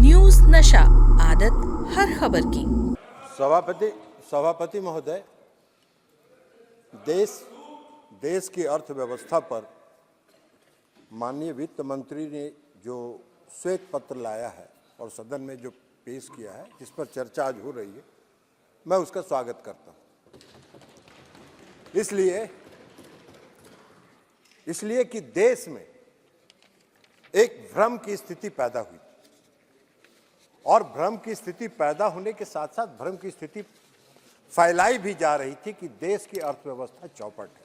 News नशा, आदत हर खबर की। सभापति महोदय, देश की अर्थव्यवस्था पर माननीय वित्त मंत्री ने जो श्वेत पत्र लाया है और सदन में जो पेश किया है, जिस पर चर्चा आज हो रही है, मैं उसका स्वागत करता हूं। इसलिए कि देश में एक भ्रम की स्थिति पैदा हुई और भ्रम की स्थिति पैदा होने के साथ साथ भ्रम की स्थिति फैलाई भी जा रही थी कि देश की अर्थव्यवस्था चौपट है।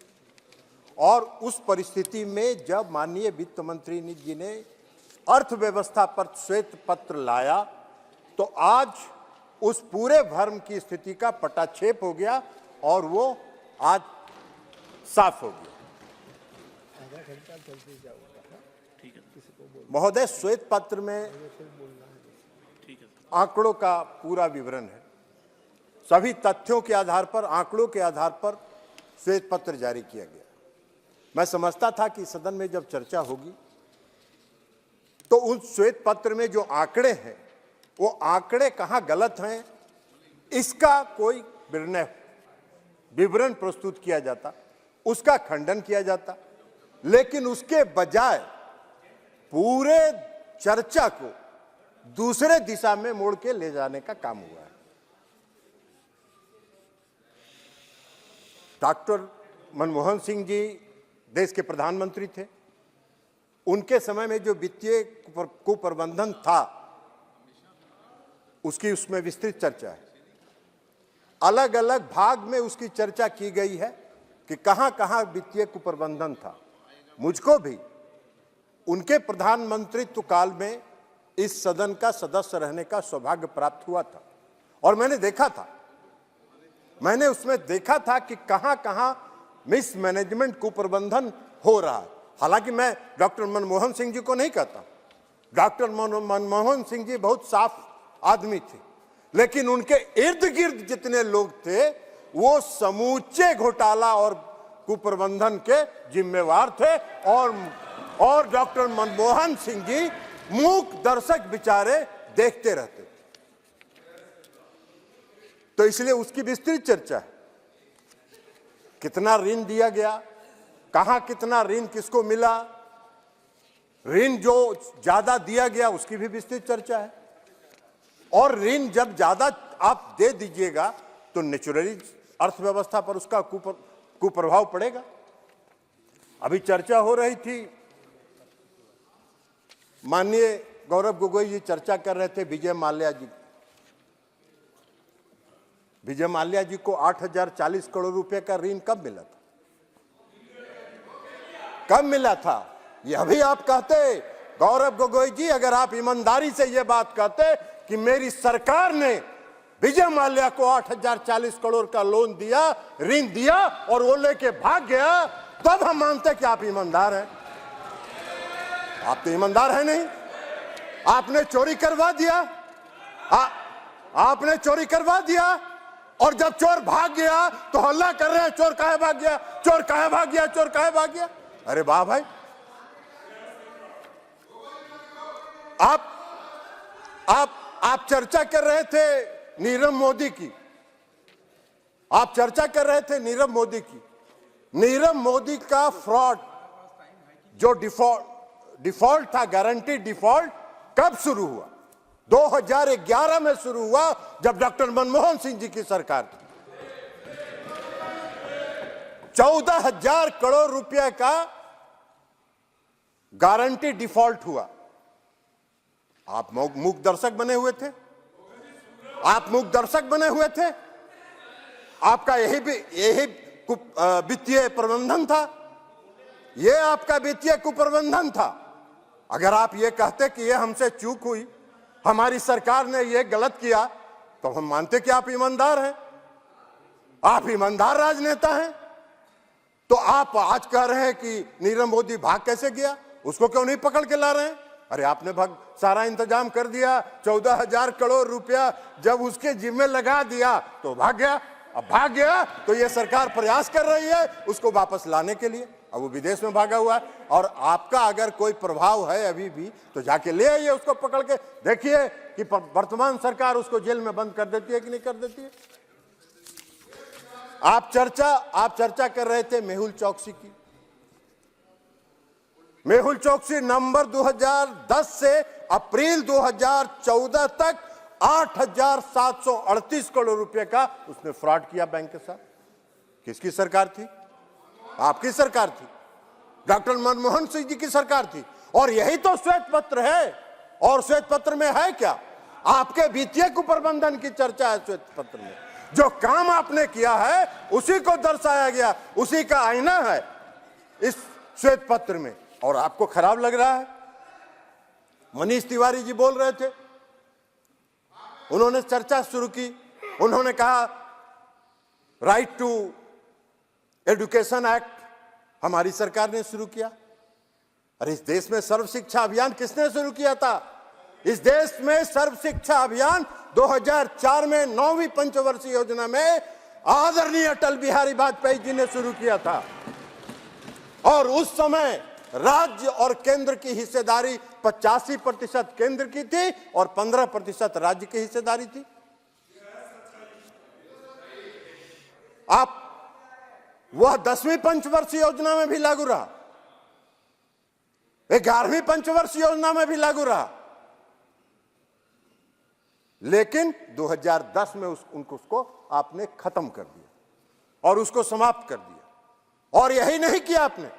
और उस परिस्थिति में जब माननीय वित्त मंत्री जी ने अर्थव्यवस्था पर श्वेत पत्र लाया, तो आज उस पूरे भ्रम की स्थिति का पटाक्षेप हो गया और वो आज साफ हो गया। महोदय, श्वेत पत्र में आंकड़ों का पूरा विवरण है। सभी तथ्यों के आधार पर, आंकड़ों के आधार पर श्वेत पत्र जारी किया गया। मैं समझता था कि सदन में जब चर्चा होगी तो उस श्वेत पत्र में जो आंकड़े हैं, वो आंकड़े कहां गलत हैं, इसका कोई विवरण प्रस्तुत किया जाता, उसका खंडन किया जाता। लेकिन उसके बजाय पूरे चर्चा को दूसरे दिशा में मोड़ के ले जाने का काम हुआ है। डॉक्टर मनमोहन सिंह जी देश के प्रधानमंत्री थे। उनके समय में जो वित्तीय कुप्रबंधन था, उसकी उसमें विस्तृत चर्चा है। अलग अलग भाग में उसकी चर्चा की गई है कि कहां कहां वित्तीय कुप्रबंधन था। मुझको भी उनके प्रधानमंत्रित्व काल में इस सदन का सदस्य रहने का सौभाग्य प्राप्त हुआ था और मैंने उसमें देखा था कि कहां कहां मिसमैनेजमेंट कुप्रबंधन हो रहा है। हालांकि मैं डॉक्टर मनमोहन सिंह जी को नहीं कहता, डॉक्टर मनमोहन सिंह जी बहुत साफ आदमी थे, लेकिन उनके इर्द गिर्द जितने लोग थे वो समूचे घोटाला और कुप्रबंधन के जिम्मेवार थे और डॉक्टर मनमोहन सिंह जी मूक दर्शक बेचारे देखते रहते। तो इसलिए उसकी विस्तृत चर्चा है। कितना ऋण दिया गया, कहां कितना ऋण किसको मिला, ऋण जो ज्यादा दिया गया उसकी भी विस्तृत चर्चा है। और ऋण जब ज्यादा आप दे दीजिएगा तो नेचुरली अर्थव्यवस्था पर उसका कुप्रभाव पड़ेगा। अभी चर्चा हो रही थी, माननीय गौरव गोगोई जी चर्चा कर रहे थे विजय माल्या जी को 8,040 करोड़ रुपए का ऋण कब मिला था? यह भी आप कहते गौरव गोगोई जी, अगर आप ईमानदारी से यह बात कहते कि मेरी सरकार ने विजय माल्या को 8,040 करोड़ का लोन दिया, ऋण दिया और वो लेके भाग गया, तब हम मानते कि आप ईमानदार हैं। आप तो ईमानदार हैं नहीं। आपने चोरी करवा दिया, आपने चोरी करवा दिया और जब चोर भाग गया तो हल्ला कर रहे हैं, चोर काहे भाग गया, चोर काहे भाग गया, चोर काहे भाग गया। अरे वाह भाई, आप चर्चा कर रहे थे नीरव मोदी की, आप चर्चा कर रहे थे नीरव मोदी की। नीरव मोदी का फ्रॉड जो डिफॉल्ट था, गारंटी डिफॉल्ट, कब शुरू हुआ? 2011 में शुरू हुआ, जब डॉक्टर मनमोहन सिंह जी की सरकार थी। 14,000 करोड़ रुपए का गारंटी डिफॉल्ट हुआ। आप मूक दर्शक बने हुए थे, आप मूक दर्शक बने हुए थे। आपका यही वित्तीय प्रबंधन था, यह आपका वित्तीय कुप्रबंधन था। अगर आप ये कहते कि यह हमसे चूक हुई, हमारी सरकार ने यह गलत किया, तो हम मानते कि आप ईमानदार हैं, आप ईमानदार राजनेता हैं। तो आप आज कह रहे हैं कि नीरव मोदी भाग कैसे गया, उसको क्यों नहीं पकड़ के ला रहे हैं? अरे आपने सारा इंतजाम कर दिया, 14,000 करोड़ रुपया जब उसके जिम्मे लगा दिया तो भाग गया। अब भाग गया तो ये सरकार प्रयास कर रही है उसको वापस लाने के लिए। अब वो विदेश में भागा हुआ है और आपका अगर कोई प्रभाव है अभी भी तो जाके ले आइए उसको पकड़ के। देखिए कि वर्तमान सरकार उसको जेल में बंद कर देती है कि नहीं कर देती है। आप चर्चा कर रहे थे मेहुल चौकसी की। मेहुल चौकसी नवंबर 2010 से अप्रैल 2014 तक 8,738 करोड़ रुपए का उसने फ्रॉड किया बैंक के साथ। किसकी सरकार थी? आपकी सरकार थी, डॉक्टर मनमोहन सिंह जी की सरकार थी। और यही तो श्वेत पत्र है। और श्वेत पत्र में है क्या? आपके वित्तीय कुप्रबंधन की चर्चा है श्वेत पत्र में। जो काम आपने किया है उसी को दर्शाया गया, उसी का आईना है इस श्वेत पत्र में। और आपको खराब लग रहा है। मनीष तिवारी जी बोल रहे थे, उन्होंने चर्चा शुरू की। उन्होंने कहा राइट टू एजुकेशन एक्ट हमारी सरकार ने शुरू किया। अरे इस देश में सर्व शिक्षा अभियान किसने शुरू किया था? इस देश में सर्व शिक्षा अभियान 2004 में 9वीं पंचवर्षीय योजना में आदरणीय अटल बिहारी वाजपेयी जी ने शुरू किया था। और उस समय राज्य और केंद्र की हिस्सेदारी 85% केंद्र की थी और 15% राज्य की हिस्सेदारी थी। आप वह 10वीं पंचवर्षीय योजना में भी लागू रहा, 11वीं पंचवर्षीय योजना में भी लागू रहा। लेकिन 2010 में उसको आपने खत्म कर दिया और उसको समाप्त कर दिया। और यही नहीं किया आपने।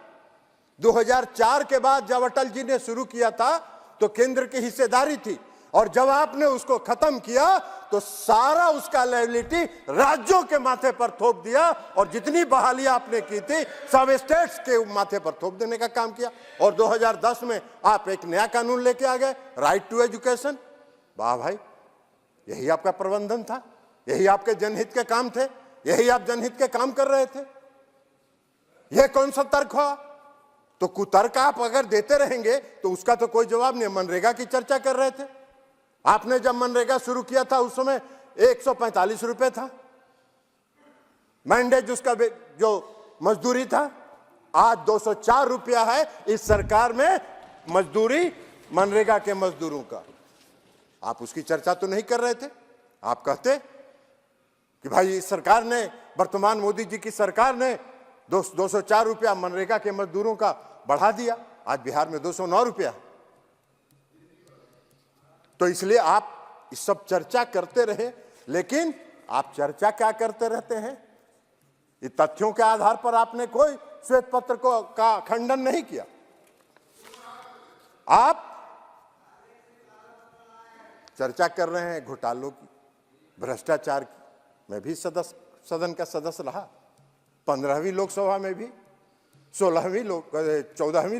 2004 के बाद जब अटल जी ने शुरू किया था तो केंद्र की हिस्सेदारी थी, और जब आपने उसको खत्म किया तो सारा उसका लायबिलिटी राज्यों के माथे पर थोप दिया। और जितनी बहाली आपने की थी सब स्टेट्स के माथे पर थोप देने का काम किया। और 2010 में आप एक नया कानून लेके आ गए, राइट टू एजुकेशन। वाह भाई, यही आपका प्रबंधन था, यही आपके जनहित के काम थे, यही आप जनहित के काम कर रहे थे। यह कौन सा तर्क हुआ? तो कुतर्क आप अगर देते रहेंगे तो उसका तो कोई जवाब नहीं। मनरेगा की चर्चा कर रहे थे। आपने जब मनरेगा शुरू किया था उस समय 145 रुपए था मैंडेज, उसका जो मजदूरी था। आज 204 रुपया है इस सरकार में मजदूरी मनरेगा के मजदूरों का। आप उसकी चर्चा तो नहीं कर रहे थे। आप कहते कि भाई इस सरकार ने, वर्तमान मोदी जी की सरकार ने 204 रुपया मनरेगा के मजदूरों का बढ़ा दिया। आज बिहार में 209 रुपया। तो इसलिए आप इस सब चर्चा करते रहे, लेकिन आप चर्चा क्या करते रहते हैं? ये तथ्यों के आधार पर आपने कोई श्वेत पत्र का खंडन नहीं किया। आप चर्चा कर रहे हैं घोटालों की, भ्रष्टाचार की। मैं भी सदन का सदस्य रहा, 15वीं लोकसभा में भी, 14वीं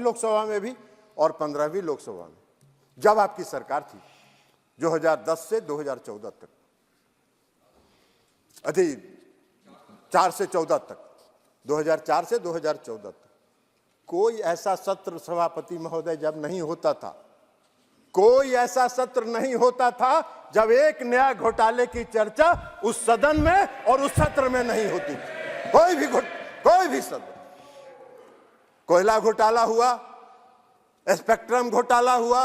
लोकसभा में भी और 15वीं लोकसभा में, जब आपकी सरकार थी 2010 से 2014 तक, 4 से 14 तक, 2004 से 2014 तक कोई ऐसा सत्र सभापति महोदय जब नहीं होता था, कोई ऐसा सत्र नहीं होता था जब एक नया घोटाले की चर्चा उस सदन में और उस सत्र में नहीं होती थी। कोई भी सदन। कोयला घोटाला हुआ, स्पेक्ट्रम घोटाला हुआ,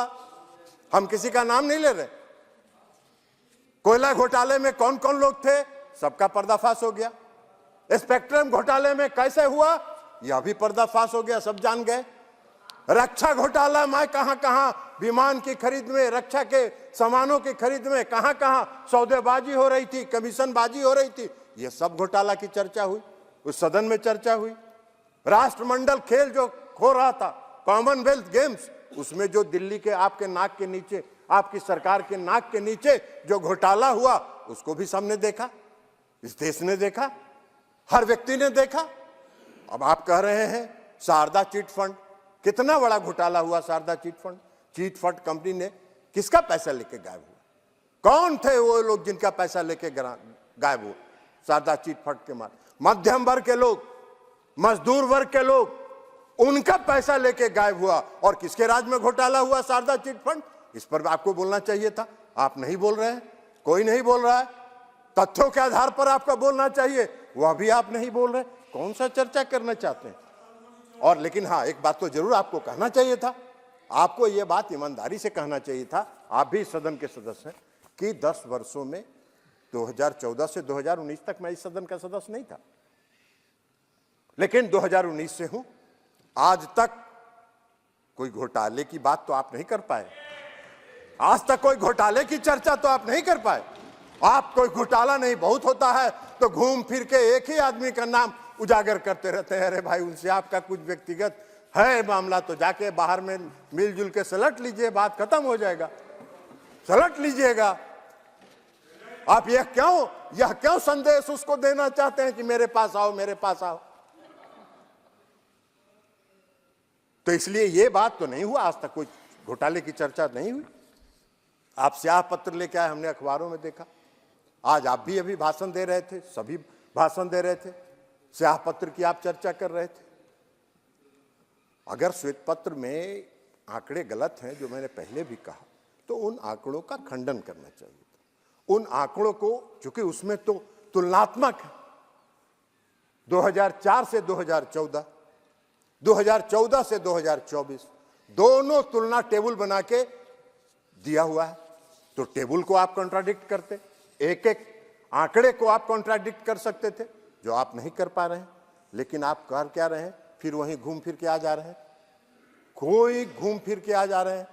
हम किसी का नाम नहीं ले रहे। कोयला घोटाले में कौन कौन लोग थे सबका पर्दाफाश हो गया। स्पेक्ट्रम घोटाले में कैसे हुआ यह भी पर्दाफाश हो गया, सब जान गए। रक्षा घोटाला में कहां विमान की खरीद में, रक्षा के सामानों की खरीद में कहां सौदेबाजी हो रही थी, कमीशनबाजी हो रही थी, यह सब घोटाला की चर्चा हुई, उस सदन में चर्चा हुई। राष्ट्रमंडल खेल जो हो रहा था, कॉमनवेल्थ गेम्स, उसमें जो दिल्ली के आपके नाक के नीचे, आपकी सरकार के नाक के नीचे जो घोटाला हुआ उसको भी सबने देखा, इस देश ने देखा, हर व्यक्ति ने देखा। अब आप कह रहे हैं शारदा चिट फंड, कितना बड़ा घोटाला हुआ Sharda chit fund. Chit fund company ने किसका पैसा लेके गायब हुआ? कौन थे वो लोग जिनका पैसा लेके गायब हुआ शारदा चिट फंड के मार? मध्यम वर्ग के लोग, मजदूर वर्ग के लोग, उनका पैसा लेके गायब हुआ। और किसके राज में घोटाला हुआ शारदा चिट फंड? इस पर आपको बोलना चाहिए था, आप नहीं बोल रहे हैं, कोई नहीं बोल रहा है। तथ्यों के आधार पर आपका बोलना चाहिए, वह भी आप नहीं बोल रहे। कौन सा चर्चा करना चाहते हैं? और लेकिन हाँ, एक बात तो जरूर आपको कहना चाहिए था, आपको यह बात ईमानदारी से कहना चाहिए था। आप भी सदन के सदस्य हैं कि 10 वर्षों में 2014 से 2019 तक मैं इस सदन का सदस्य नहीं था, लेकिन 2019 से हूं। आज तक कोई घोटाले की बात तो आप नहीं कर पाए, आज तक कोई घोटाले की चर्चा तो आप नहीं कर पाए। आप कोई घोटाला नहीं बहुत होता है तो घूम फिर के एक ही आदमी का नाम उजागर करते रहते हैं। अरे भाई, उनसे आपका कुछ व्यक्तिगत है मामला तो जाके बाहर में मिलजुल के सलट लीजिए, बात खत्म हो जाएगा, सलट लीजिएगा। आप यह क्यों संदेश उसको देना चाहते हैं कि मेरे पास आओ, मेरे पास आओ? तो इसलिए यह बात तो नहीं हुआ, आज तक कोई घोटाले की चर्चा नहीं हुई। आप स्याह पत्र लेके आए, हमने अखबारों में देखा। आज आप भी अभी भाषण दे रहे थे, सभी भाषण दे रहे थे, स्याह पत्र की आप चर्चा कर रहे थे। अगर श्वेत पत्र में आंकड़े गलत हैं, जो मैंने पहले भी कहा, तो उन आंकड़ों का खंडन करना चाहिए था। उन आंकड़ों को, चूंकि उसमें तो तुलनात्मक है, 2004 से 2014, 2014 से 2024 दोनों तुलना टेबल बना के दिया हुआ है। तो टेबल को आप कॉन्ट्राडिक्ट करते, एक एक आंकड़े को आप कॉन्ट्राडिक्ट कर सकते थे, जो आप नहीं कर पा रहे हैं। लेकिन आप कर क्या रहे हैं? फिर वहीं घूम फिर के आ जा रहे हैं, कोई घूम फिर के आ जा रहे हैं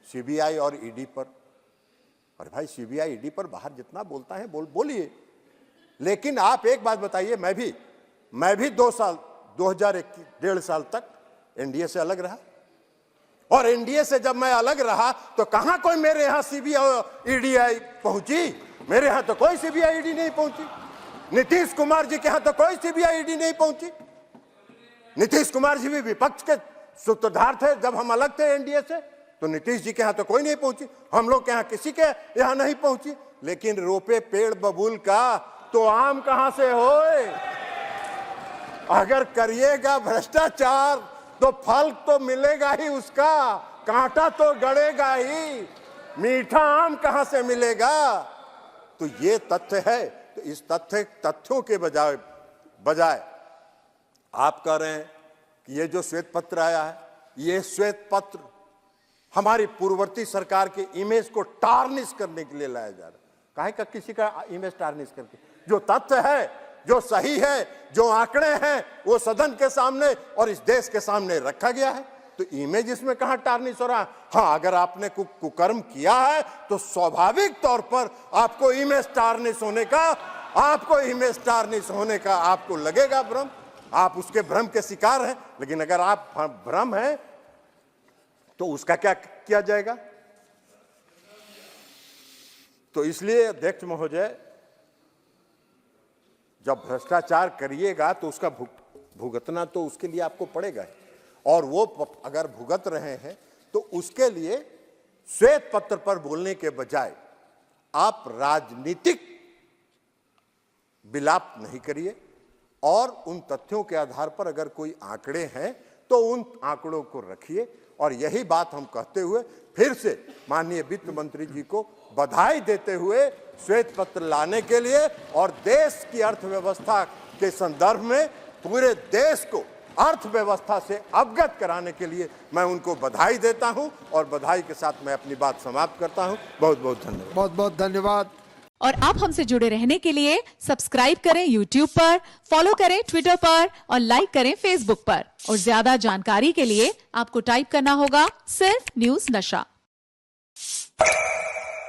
सीबीआई और ईडी पर। अरे भाई, सीबीआई ईडी पर बाहर जितना बोलता है बोलिए, लेकिन आप एक बात बताइए, मैं भी 2 साल 1.5 साल तक एनडीए से अलग रहा, और एनडीए से जब मैं अलग रहा तो कहां कोई मेरे यहां सीबीआई ईडी पहुंची? मेरे यहां तो कोई सीबीआई ईडी नहीं पहुंची। नीतीश कुमार जी के यहां तो कोई सीबीआई ईडी नहीं पहुंची। नीतीश कुमार जी भी विपक्ष के सूत्रधार थे जब हम अलग थे एनडीए से, तो नीतीश जी के यहां तो कोई नहीं पहुंची, हम लोग के यहां किसी के यहां नहीं पहुंची। लेकिन रोपे पेड़ बबूल का तो आम कहां से होए? अगर करिएगा भ्रष्टाचार तो फल तो मिलेगा ही उसका, कांटा तो गड़ेगा ही, मीठा आम कहां से मिलेगा? तो ये तथ्य है। तो इस तथ्यों के बजाय आप कह रहे हैं कि ये जो श्वेत पत्र आया है, ये श्वेत पत्र हमारी पूर्ववर्ती सरकार के इमेज को टार्निश करने के लिए लाया जा रहा है। काहे का किसी का इमेज टार्निश करके? जो तथ्य है, जो सही है, जो आंकड़े हैं, वो सदन के सामने और इस देश के सामने रखा गया है। तो इमेज इसमें कहां टार्निश हो रहा है? हाँ, अगर आपने कुकर्म किया है तो स्वाभाविक तौर पर आपको इमेज टार्निश होने का आपको लगेगा भ्रम, आप उसके भ्रम के शिकार हैं। लेकिन अगर आप भ्रम हैं तो उसका क्या किया जाएगा? तो इसलिए अध्यक्ष महोदय, जब भ्रष्टाचार करिएगा तो उसका भुगतना तो उसके लिए आपको पड़ेगा, और वो अगर भुगत रहे हैं तो उसके लिए श्वेत पत्र पर बोलने के बजाय आप राजनीतिक विलाप नहीं करिए, और उन तथ्यों के आधार पर अगर कोई आंकड़े हैं तो उन आंकड़ों को रखिए। और यही बात हम कहते हुए फिर से माननीय वित्त मंत्री जी को बधाई देते हुए श्वेत पत्र लाने के लिए और देश की अर्थव्यवस्था के संदर्भ में पूरे देश को अर्थव्यवस्था से अवगत कराने के लिए मैं उनको बधाई देता हूं, और बधाई के साथ मैं अपनी बात समाप्त करता हूं। बहुत बहुत धन्यवाद। बहुत बहुत धन्यवाद। और आप हमसे जुड़े रहने के लिए सब्सक्राइब करें YouTube पर, फॉलो करें Twitter पर और लाइक करें Facebook पर। और ज्यादा जानकारी के लिए आपको टाइप करना होगा सिर्फ न्यूज़ नशा।